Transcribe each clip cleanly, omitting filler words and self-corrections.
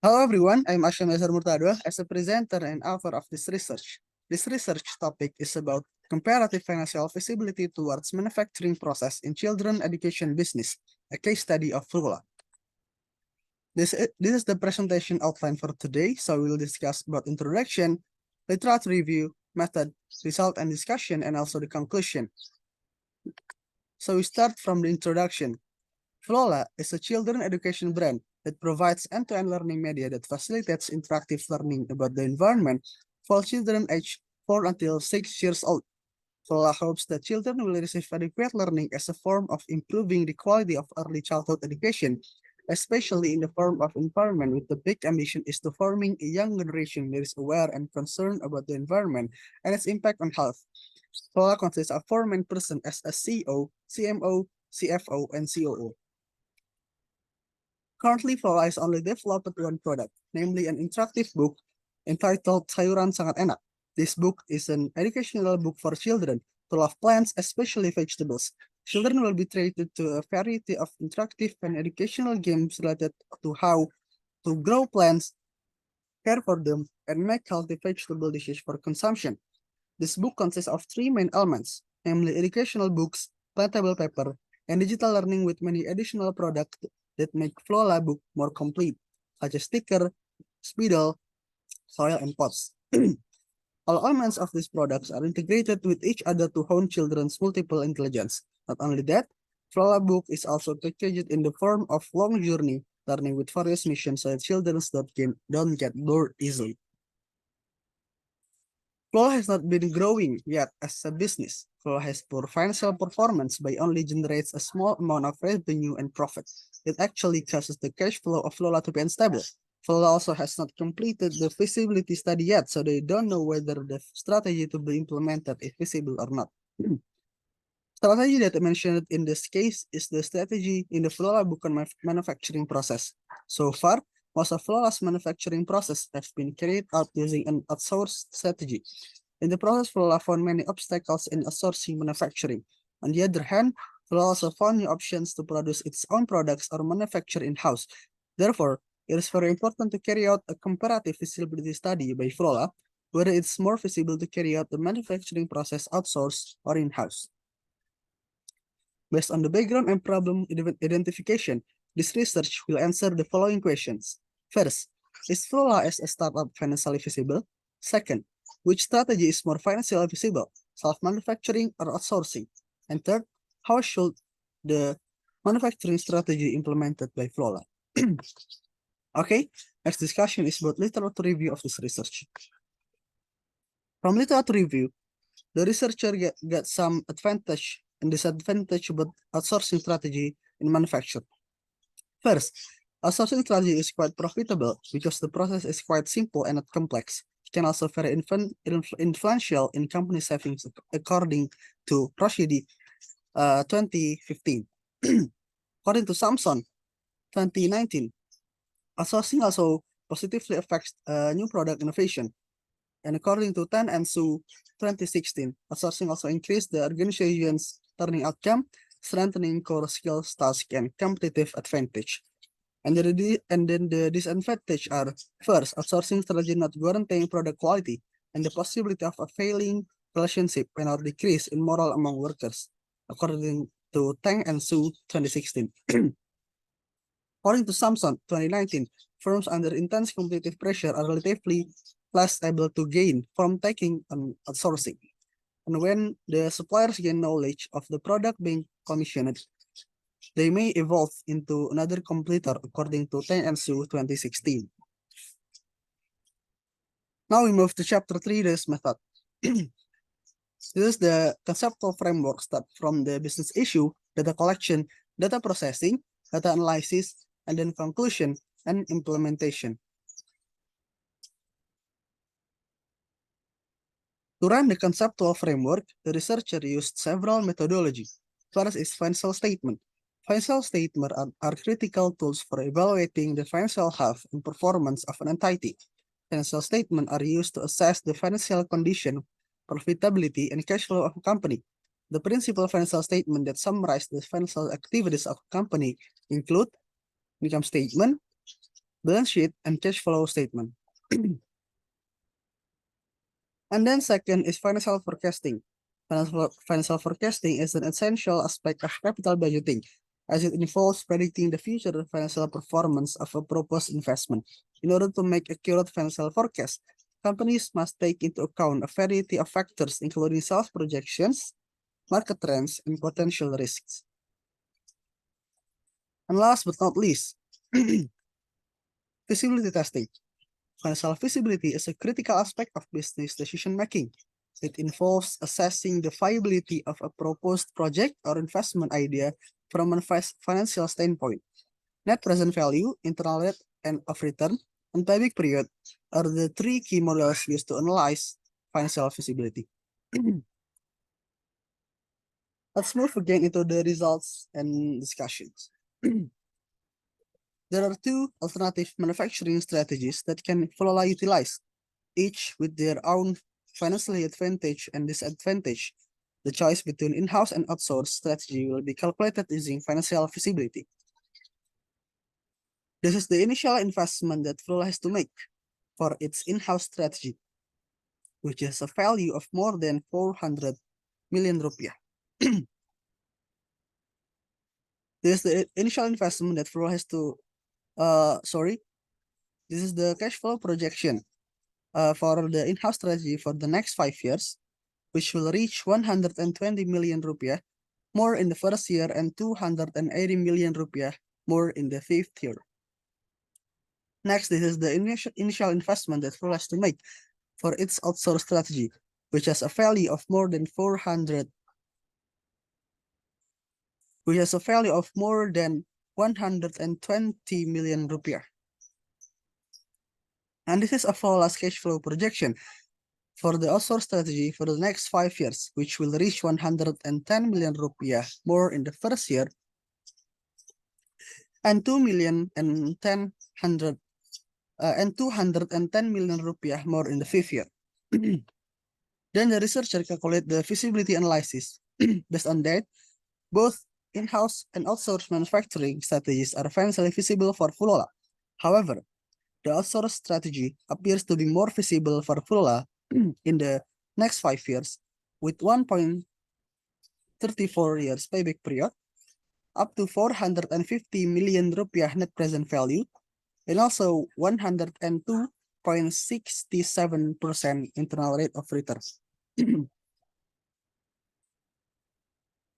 Hello everyone, I'm Asyam Murtadho as a presenter and author of this research. This research topic is about comparative financial feasibility towards manufacturing process in children education business, a case study of Fulola. This is the presentation outline for today, so we will discuss about introduction, literature review, method, result and discussion, and also the conclusion. So we start from the introduction. Fulola is a children education brand that provides end-to-end learning media that facilitates interactive learning about the environment for children aged 4 until 6 years old. Fulola hopes that children will receive adequate learning as a form of improving the quality of early childhood education, especially in the form of environment with the big ambition is to forming a young generation that is aware and concerned about the environment and its impact on health. Fulola consists of four main persons as a CEO, CMO, CFO, and COO. Currently, Fulola has only developed one product, namely an interactive book entitled Sayuran Sangat Enak. This book is an educational book for children to love plants, especially vegetables. Children will be treated to a variety of interactive and educational games related to how to grow plants, care for them, and make healthy vegetable dishes for consumption. This book consists of three main elements, namely educational books, printable paper, and digital learning with many additional products that make Fulola book more complete, such as sticker, spidol, soil, and pots. All elements of these products are integrated with each other to hone children's multiple intelligence. Not only that, Fulola book is also packaged in the form of long journey learning with various missions so that children don't get bored easily. Fulola has not been growing yet as a business. Fulola has poor financial performance by only generates a small amount of revenue and profit. It actually causes the cash flow of Fulola to be unstable. Fulola also has not completed the feasibility study yet, so they don't know whether the strategy to be implemented is feasible or not. Strategy that I mentioned in this case is the strategy in the Fulola book on manufacturing process. So far, most of Flola's manufacturing process have been carried out using an outsourced strategy. In the process, Flola found many obstacles in outsourcing manufacturing. On the other hand, Flola also found new options to produce its own products or manufacture in-house. Therefore, it is very important to carry out a comparative feasibility study by Flola, whether it's more feasible to carry out the manufacturing process outsourced or in-house. Based on the background and problem identification, this research will answer the following questions. First, is Fulola as a startup financially feasible? Second, which strategy is more financially feasible, self-manufacturing or outsourcing? And third, how should the manufacturing strategy implemented by Fulola? Okay, next discussion is about literature review of this research. From literature review, the researcher get some advantage and disadvantage about outsourcing strategy in manufacture. First, outsourcing strategy is quite profitable because the process is quite simple and not complex. It can also very influential in company savings according to Rashidi 2015. According to Samsung 2019, outsourcing also positively affects new product innovation. And according to Tan and Su 2016, outsourcing also increased the organization's learning outcome, strengthening core skills, task, and competitive advantage. And then the disadvantage are, first, outsourcing strategy not guaranteeing product quality and the possibility of a failing relationship and or decrease in morale among workers, according to Tang and Su 2016. According to Samsung 2019, firms under intense competitive pressure are relatively less able to gain from taking on outsourcing. And when the suppliers gain knowledge of the product being commissioned, they may evolve into another competitor according to Tang and Su 2016. Now we move to chapter 3, risk method. This is the conceptual framework start from the business issue, data collection, data processing, data analysis, and then conclusion and implementation. To run the conceptual framework, the researcher used several methodologies. First is financial statement. Financial statements are critical tools for evaluating the financial health and performance of an entity. Financial statements are used to assess the financial condition, profitability, and cash flow of a company. The principal financial statement that summarize the financial activities of a company include income statement, balance sheet, and cash flow statement. And then second is financial forecasting. Financial forecasting is an essential aspect of capital budgeting, as it involves predicting the future financial performance of a proposed investment. In order to make accurate financial forecasts, companies must take into account a variety of factors, including sales projections, market trends, and potential risks. And last but not least, feasibility testing. Financial feasibility is a critical aspect of business decision making. It involves assessing the viability of a proposed project or investment idea from a financial standpoint. Net present value, internal rate of return, and payback period are the three key models used to analyze financial feasibility. Let's move again into the results and discussions. There are two alternative manufacturing strategies that can Fulola utilize, each with their own financial advantage and disadvantage. The choice between in-house and outsourced strategy will be calculated using financial feasibility. This is the initial investment that Fulola has to make for its in-house strategy, which has a value of more than 400 million rupiah. This is the initial investment that Fulola has to, this is the cash flow projection for the in-house strategy for the next 5 years, which will reach 120 million rupiah more in the first year and 280 million rupiah more in the 5th year. Next, this is the initial investment that Fulola has to make for its outsource strategy, which has a value of more than 120 million rupiah. And this is a Fulola's cash flow projection for the outsource strategy for the next 5 years, which will reach 110 million rupiah more in the first year and 210 million rupiah more in the 5th year. Then the researcher calculate the feasibility analysis. Based on that, both in-house and outsourced manufacturing strategies are financially feasible for Fulola. However, the outsourced strategy appears to be more feasible for Fulola in the next 5 years, with 1.34 years payback period, up to 450 million rupiah net present value, and also 102.67% internal rate of return.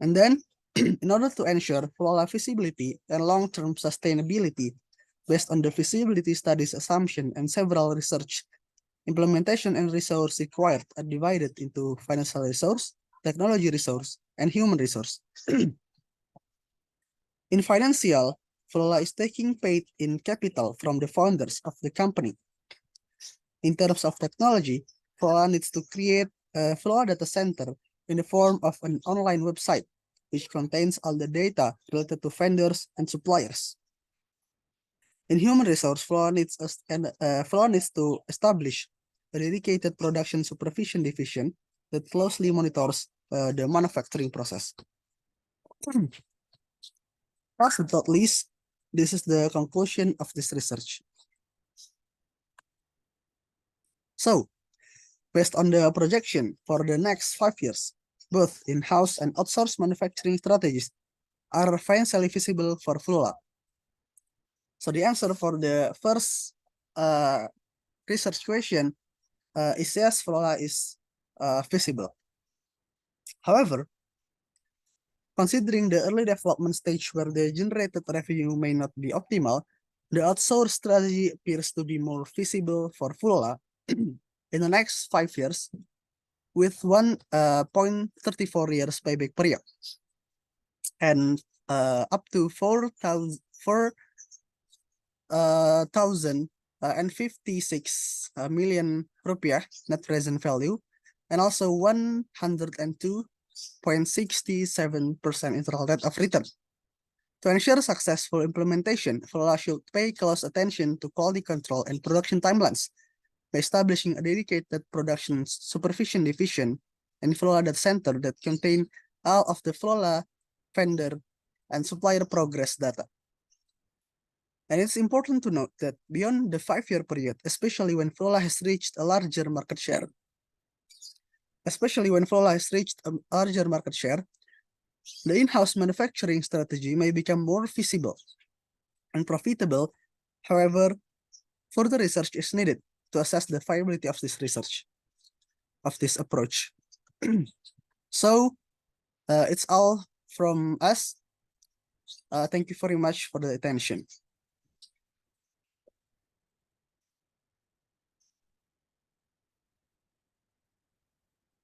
And then, in order to ensure Fulola feasibility and long-term sustainability, based on the feasibility studies assumption and several research, implementation and resource required are divided into financial resource, technology resource, and human resource. In financial, Fulola is taking paid in capital from the founders of the company. In terms of technology, Fulola needs to create a Fulola data center in the form of an online website, which contains all the data related to vendors and suppliers. In human resource, Fulola needs to establish a dedicated production supervision division that closely monitors the manufacturing process. Last but not least, this is the conclusion of this research. So, based on the projection for the next 5 years, both in-house and outsourced manufacturing strategies are financially feasible for Fulola. So the answer for the first research question is yes, Fulola is feasible. However, considering the early development stage where the generated revenue may not be optimal, the outsourced strategy appears to be more feasible for Fulola in the next 5 years with 1.34 years payback period and up to 4,056 million rupiah net present value and also 102.67% internal rate of return. To ensure successful implementation, Fulola should pay close attention to quality control and production timelines by establishing a dedicated production supervision division and Fulola data center that contain all of the Fulola vendor and supplier progress data. And it's important to note that beyond the 5-year period, especially when Fulola has reached a larger market share, the in-house manufacturing strategy may become more feasible and profitable. However, further research is needed to assess the viability of this approach. So, it's all from us. Thank you very much for the attention.